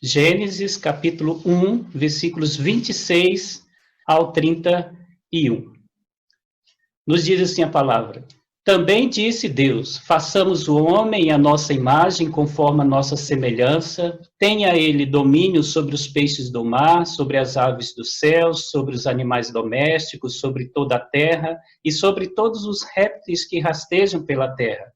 Gênesis, capítulo 1, versículos 26 ao 31. Nos diz assim a palavra: Também disse Deus, façamos o homem à nossa imagem, conforme a nossa semelhança, tenha ele domínio sobre os peixes do mar, sobre as aves dos céus, sobre os animais domésticos, sobre toda a terra e sobre todos os répteis que rastejam pela terra.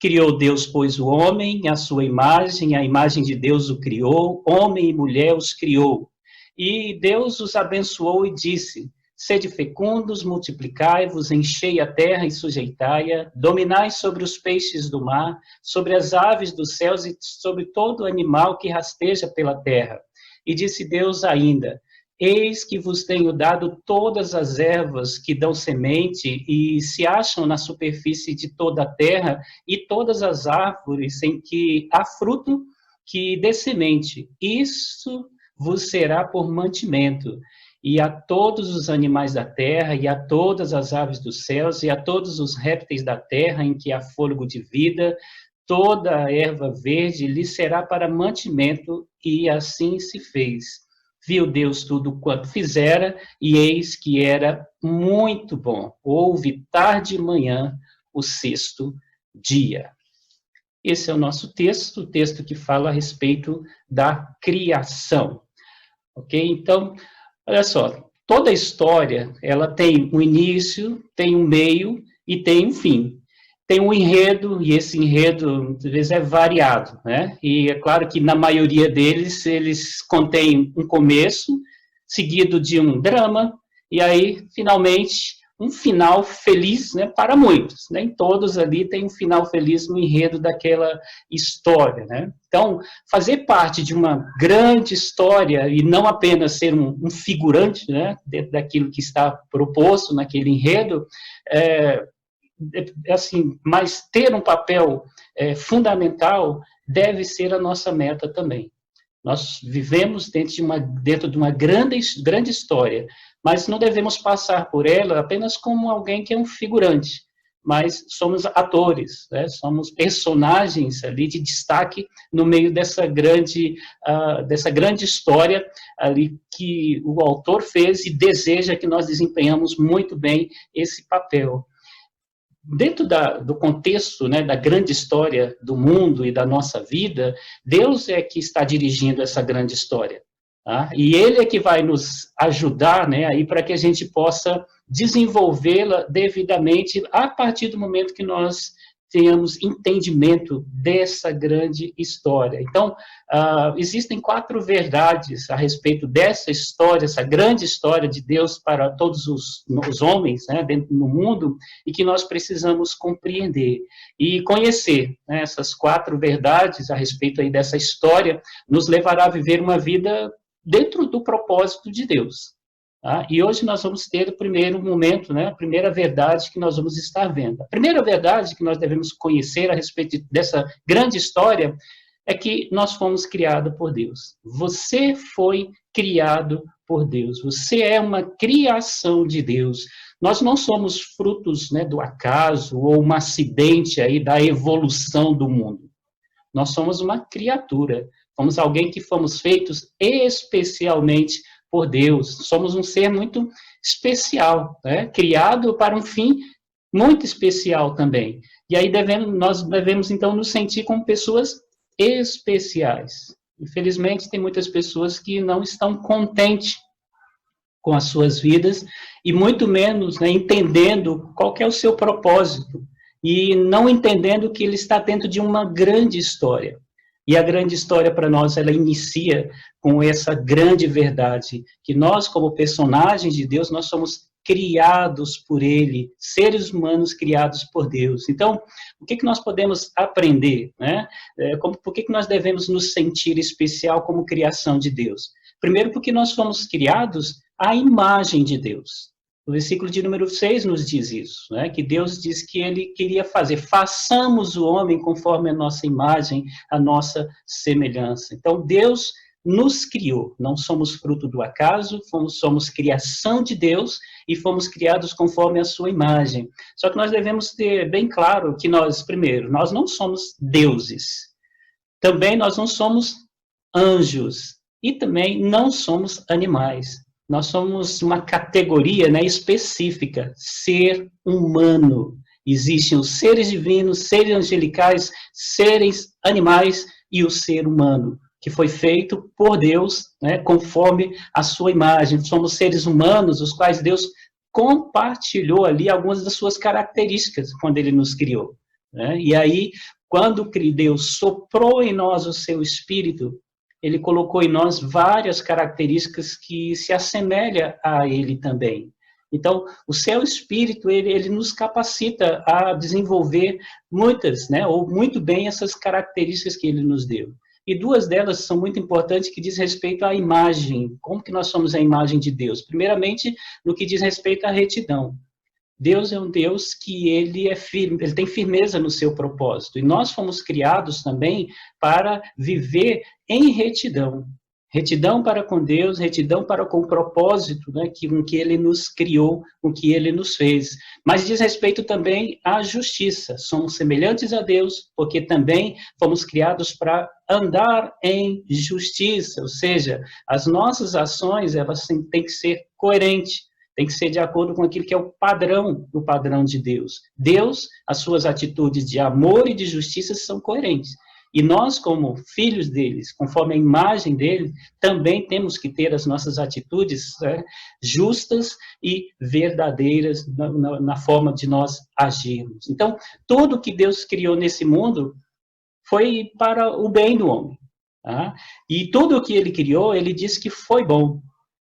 Criou Deus, pois, o homem, à sua imagem, a imagem de Deus o criou, homem e mulher os criou. E Deus os abençoou e disse: Sede fecundos, multiplicai-vos, enchei a terra e sujeitai-a, dominai sobre os peixes do mar, sobre as aves dos céus e sobre todo animal que rasteja pela terra. E disse Deus ainda: Eis que vos tenho dado todas as ervas que dão semente e se acham na superfície de toda a terra, e todas as árvores em que há fruto que dê semente. Isso vos será por mantimento. E a todos os animais da terra, e a todas as aves dos céus, e a todos os répteis da terra em que há fôlego de vida, toda a erva verde lhe será para mantimento, e assim se fez. Viu Deus tudo quanto fizera, e eis que era muito bom. Houve tarde e manhã o sexto dia. Esse é o nosso texto, o texto que fala a respeito da criação. Ok? Então, olha só, toda a história, ela tem um início, tem um meio e tem um fim. Tem um enredo, e esse enredo, às vezes, é variado, né? E é claro que, na maioria deles, eles contêm um começo, seguido de um drama, e aí, finalmente, um final feliz, né, para muitos. Nem todos ali têm um final feliz no enredo daquela história, né? Então, fazer parte de uma grande história, e não apenas ser um figurante, né, dentro daquilo que está proposto naquele enredo, assim, mas ter um papel fundamental deve ser a nossa meta também. Nós vivemos dentro de uma grande história, mas não devemos passar por ela apenas como alguém que é um figurante, mas somos atores, né? Somos personagens ali de destaque no meio dessa grande história ali que o autor fez e deseja que nós desempenhamos muito bem esse papel. Dentro do contexto, né, da grande história do mundo e da nossa vida, Deus é que está dirigindo essa grande história. Tá? E Ele é que vai nos ajudar, né, aí para que a gente possa desenvolvê-la devidamente a partir do momento que nós tenhamos entendimento dessa grande história. Então, existem 4 verdades a respeito dessa história, essa grande história de Deus para todos os homens, né, dentro do mundo, e que nós precisamos compreender e conhecer, né, essas 4 verdades a respeito aí dessa história, nos levará a viver uma vida dentro do propósito de Deus. Tá? E hoje nós vamos ter o primeiro momento, né, a primeira verdade que nós vamos estar vendo. A primeira verdade que nós devemos conhecer a respeito dessa grande história é que nós fomos criados por Deus. Você foi criado por Deus. Você é uma criação de Deus. Nós não somos frutos, né, do acaso ou um acidente aí da evolução do mundo. Nós somos uma criatura. Somos alguém que fomos feitos especialmente por Deus. Somos um ser muito especial, né? Criado para um fim muito especial também. E aí nós devemos, então, nos sentir como pessoas especiais. Infelizmente, tem muitas pessoas que não estão contentes com as suas vidas e muito menos, né, entendendo qual que é o seu propósito e não entendendo que ele está dentro de uma grande história. E a grande história para nós, ela inicia com essa grande verdade, que nós, como personagens de Deus, nós somos criados por Ele, seres humanos criados por Deus. Então, o que nós podemos aprender, né? Por que nós devemos nos sentir especial como criação de Deus? Primeiro, porque nós fomos criados à imagem de Deus. O versículo de número 6 nos diz isso, né? Que Deus diz que Ele queria façamos o homem conforme a nossa imagem, a nossa semelhança. Então, Deus nos criou, não somos fruto do acaso, somos criação de Deus e fomos criados conforme a sua imagem. Só que nós devemos ter bem claro que nós, primeiro, nós não somos deuses. Também nós não somos anjos. E também não somos animais. Nós somos uma categoria, né, específica, ser humano. Existem os seres divinos, seres angelicais, seres animais e o ser humano, que foi feito por Deus, né, conforme a sua imagem. Somos seres humanos, os quais Deus compartilhou ali algumas das suas características quando ele nos criou, né? E aí, quando Deus soprou em nós o seu espírito, ele colocou em nós várias características que se assemelham a ele também. Então, o seu espírito, ele nos capacita a desenvolver muitas, né, ou muito bem essas características que ele nos deu. E duas delas são muito importantes, que diz respeito à imagem. Como que nós somos a imagem de Deus? Primeiramente, no que diz respeito à retidão. Deus é um Deus que ele é firme, ele tem firmeza no seu propósito. E nós fomos criados também para viver em retidão. Retidão para com Deus, retidão para com o propósito, né, com que ele nos criou, com que ele nos fez. Mas diz respeito também à justiça. Somos semelhantes a Deus, porque também fomos criados para andar em justiça. Ou seja, as nossas ações, elas têm que ser coerentes. Tem que ser de acordo com aquilo que é o padrão de Deus. Deus, as suas atitudes de amor e de justiça são coerentes. E nós, como filhos deles, conforme a imagem dele, também temos que ter as nossas atitudes, né, justas e verdadeiras na forma de nós agirmos. Então, tudo que Deus criou nesse mundo foi para o bem do homem. Tá? E tudo o que ele criou, ele disse que foi bom.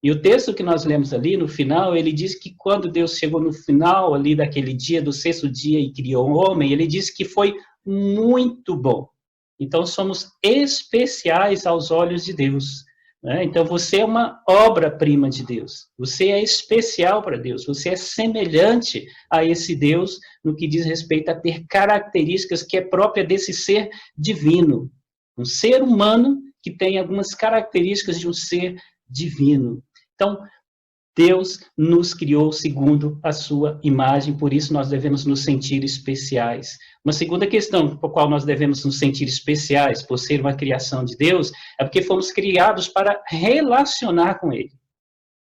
E o texto que nós lemos ali, no final, ele diz que quando Deus chegou no final ali daquele dia, do sexto dia, e criou o homem, ele disse que foi muito bom. Então, somos especiais aos olhos de Deus, né? Então, você é uma obra-prima de Deus. Você é especial para Deus. Você é semelhante a esse Deus no que diz respeito a ter características que é própria desse ser divino. Um ser humano que tem algumas características de um ser divino. Então, Deus nos criou segundo a sua imagem, por isso nós devemos nos sentir especiais. Uma segunda questão por qual nós devemos nos sentir especiais, por ser uma criação de Deus, é porque fomos criados para relacionar com Ele.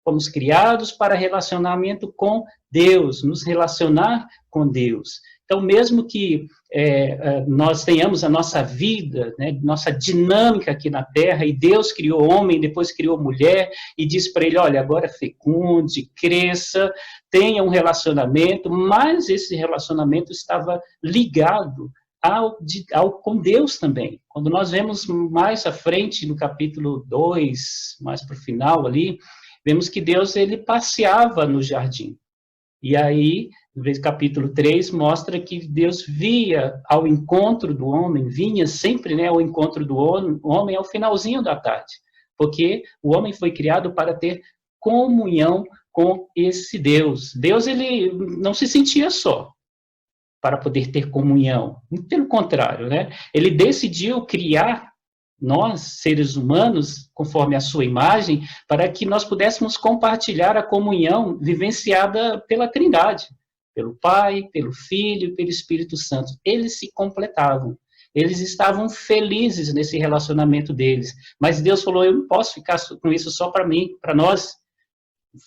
Fomos criados para relacionamento com Deus, nos relacionar com Deus. Então, mesmo que nós tenhamos a nossa vida, né, nossa dinâmica aqui na Terra, e Deus criou homem, depois criou mulher, e disse para ele, olha, agora fecunde, cresça, tenha um relacionamento, mas esse relacionamento estava ligado com Deus também. Quando nós vemos mais à frente, no capítulo 2, mais para o final ali, vemos que Deus, ele passeava no jardim. E aí, no capítulo 3, mostra que Deus via ao encontro do homem, vinha sempre, né, ao encontro do homem ao finalzinho da tarde. Porque o homem foi criado para ter comunhão com esse Deus. Deus, ele não se sentia só para poder ter comunhão. Pelo contrário, né? Ele decidiu criar nós, seres humanos, conforme a sua imagem, para que nós pudéssemos compartilhar a comunhão vivenciada pela Trindade, pelo Pai, pelo Filho e pelo Espírito Santo. Eles se completavam. Eles estavam felizes nesse relacionamento deles. Mas Deus falou, eu não posso ficar com isso só para mim, para nós.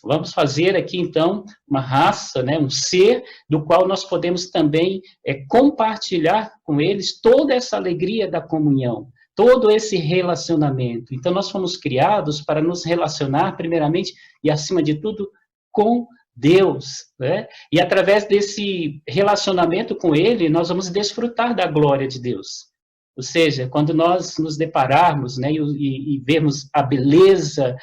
Vamos fazer aqui, então, uma raça, né, um ser do qual nós podemos também compartilhar com eles toda essa alegria da comunhão, todo esse relacionamento. Então, nós fomos criados para nos relacionar, primeiramente, e acima de tudo, com Deus, né? E através desse relacionamento com Ele, nós vamos desfrutar da glória de Deus. Ou seja, quando nós nos depararmos, né, e vermos a beleza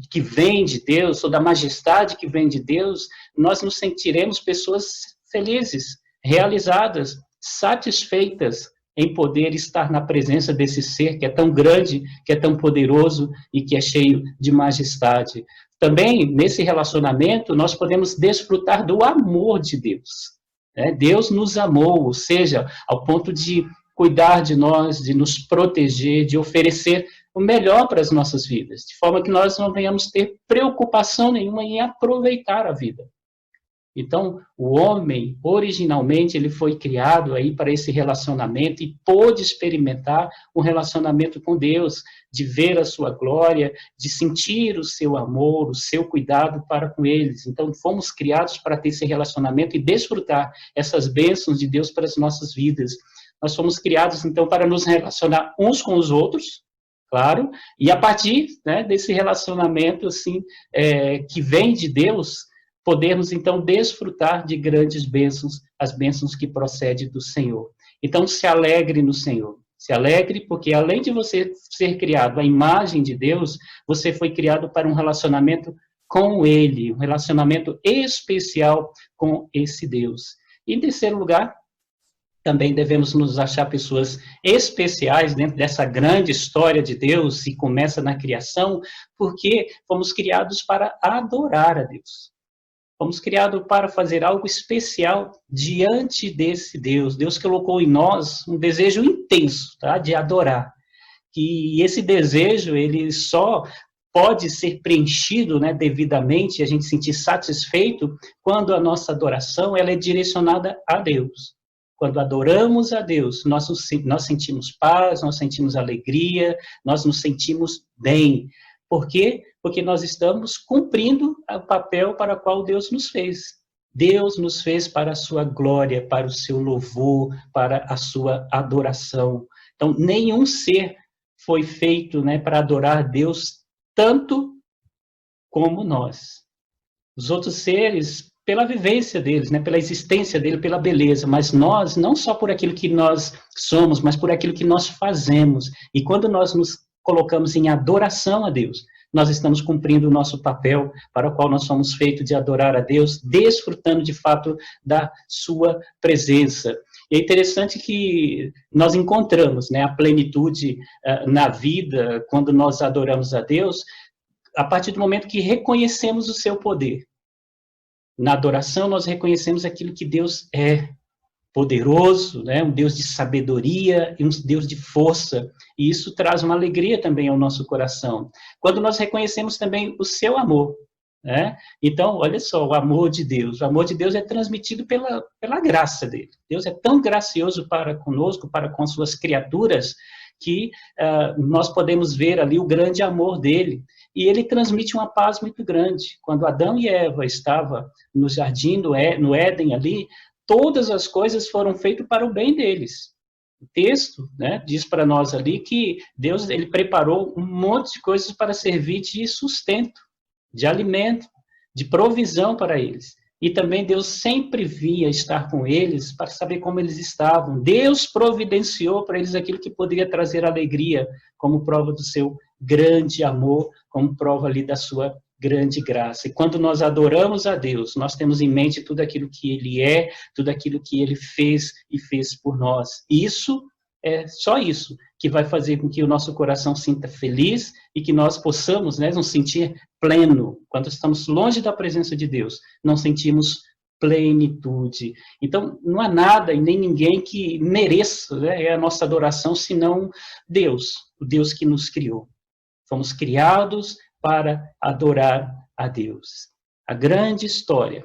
que vem de Deus, ou da majestade que vem de Deus, nós nos sentiremos pessoas felizes, realizadas, satisfeitas em poder estar na presença desse ser que é tão grande, que é tão poderoso e que é cheio de majestade. Também, nesse relacionamento, nós podemos desfrutar do amor de Deus, né? Deus nos amou, ou seja, ao ponto de cuidar de nós, de nos proteger, de oferecer o melhor para as nossas vidas, de forma que nós não venhamos ter preocupação nenhuma em aproveitar a vida. Então, o homem, originalmente, ele foi criado aí para esse relacionamento e pôde experimentar um relacionamento com Deus, de ver a sua glória, de sentir o seu amor, o seu cuidado para com eles. Então, fomos criados para ter esse relacionamento e desfrutar essas bênçãos de Deus para as nossas vidas. Nós fomos criados, então, para nos relacionar uns com os outros, claro, e a partir, né, desse relacionamento, assim, que vem de Deus, podemos, então, desfrutar de grandes bênçãos, as bênçãos que procedem do Senhor. Então, se alegre no Senhor. Se alegre, porque além de você ser criado à imagem de Deus, você foi criado para um relacionamento com Ele, um relacionamento especial com esse Deus. E, em terceiro lugar, também devemos nos achar pessoas especiais dentro dessa grande história de Deus, que começa na criação, porque fomos criados para adorar a Deus. Fomos criados para fazer algo especial diante desse Deus. Deus colocou em nós um desejo intenso, tá, de adorar. E esse desejo, ele só pode ser preenchido, né, devidamente, a gente sentir satisfeito, quando a nossa adoração ela é direcionada a Deus. Quando adoramos a Deus, nós sentimos paz, nós sentimos alegria, nós nos sentimos bem. Por quê? Porque nós estamos cumprindo o papel para o qual Deus nos fez. Deus nos fez para a sua glória, para o seu louvor, para a sua adoração. Então, nenhum ser foi feito, né, para adorar a Deus tanto como nós. Os outros seres, pela vivência deles, né, pela existência dele, pela beleza, mas nós, não só por aquilo que nós somos, mas por aquilo que nós fazemos. E quando nós nos colocamos em adoração a Deus, nós estamos cumprindo o nosso papel para o qual nós somos feitos de adorar a Deus, desfrutando de fato da sua presença. E é interessante que nós encontramos, né, a plenitude na vida, quando nós adoramos a Deus, a partir do momento que reconhecemos o seu poder. Na adoração, nós reconhecemos aquilo que Deus é, poderoso, né? Um Deus de sabedoria e um Deus de força, e isso traz uma alegria também ao nosso coração. Quando nós reconhecemos também o seu amor, né? Então, olha só, o amor de Deus é transmitido pela graça dele. Deus é tão gracioso para conosco, para com suas criaturas, que nós podemos ver ali o grande amor dele, e ele transmite uma paz muito grande. Quando Adão e Eva estavam no jardim, no Éden ali, todas as coisas foram feitas para o bem deles. O texto, né, diz para nós ali que Deus ele preparou um monte de coisas para servir de sustento, de alimento, de provisão para eles. E também Deus sempre via estar com eles para saber como eles estavam. Deus providenciou para eles aquilo que poderia trazer alegria, como prova do seu grande amor, como prova ali da sua grande graça. E quando nós adoramos a Deus, nós temos em mente tudo aquilo que Ele é, tudo aquilo que Ele fez e fez por nós. Isso é só isso que vai fazer com que o nosso coração sinta feliz e que nós possamos, né, nos sentir pleno. Quando estamos longe da presença de Deus, não sentimos plenitude. Então, não há nada e nem ninguém que mereça, né, a nossa adoração, senão Deus, o Deus que nos criou. Fomos criados para adorar a Deus. A grande história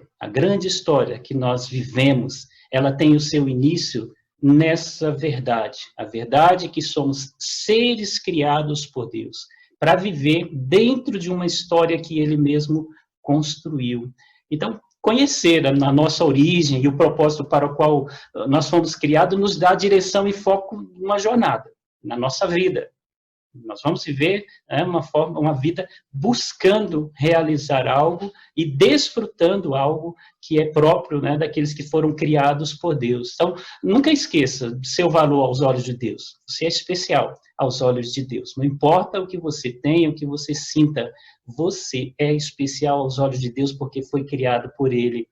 que nós vivemos, ela tem o seu início nessa verdade. A verdade que somos seres criados por Deus, para viver dentro de uma história que Ele mesmo construiu. Então, conhecer a nossa origem e o propósito para o qual nós fomos criados nos dá direção e foco numa jornada, na nossa vida. Nós vamos viver uma vida buscando realizar algo e desfrutando algo que é próprio, né, daqueles que foram criados por Deus. Então, nunca esqueça do seu valor aos olhos de Deus. Você é especial aos olhos de Deus. Não importa o que você tenha, o que você sinta, você é especial aos olhos de Deus porque foi criado por Ele.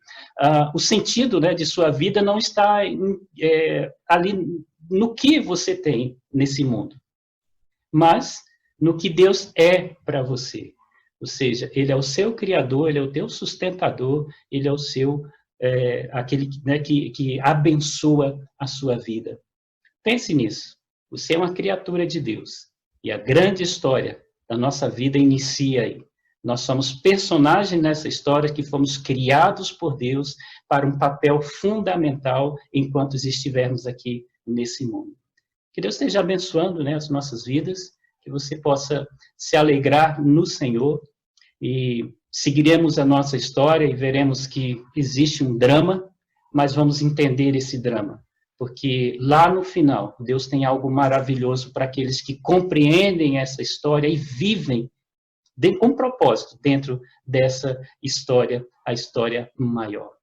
O sentido, né, de sua vida não está ali no que você tem nesse mundo, mas no que Deus é para você. Ou seja, Ele é o seu Criador, Ele é o teu sustentador, Ele é o seu, aquele, né, que abençoa a sua vida. Pense nisso. Você é uma criatura de Deus. E a grande história da nossa vida inicia aí. Nós somos personagens nessa história que fomos criados por Deus para um papel fundamental enquanto estivermos aqui nesse mundo. Que Deus esteja abençoando, né, as nossas vidas, que você possa se alegrar no Senhor, e seguiremos a nossa história e veremos que existe um drama, mas vamos entender esse drama, porque lá no final, Deus tem algo maravilhoso para aqueles que compreendem essa história e vivem com propósito dentro dessa história, a história maior.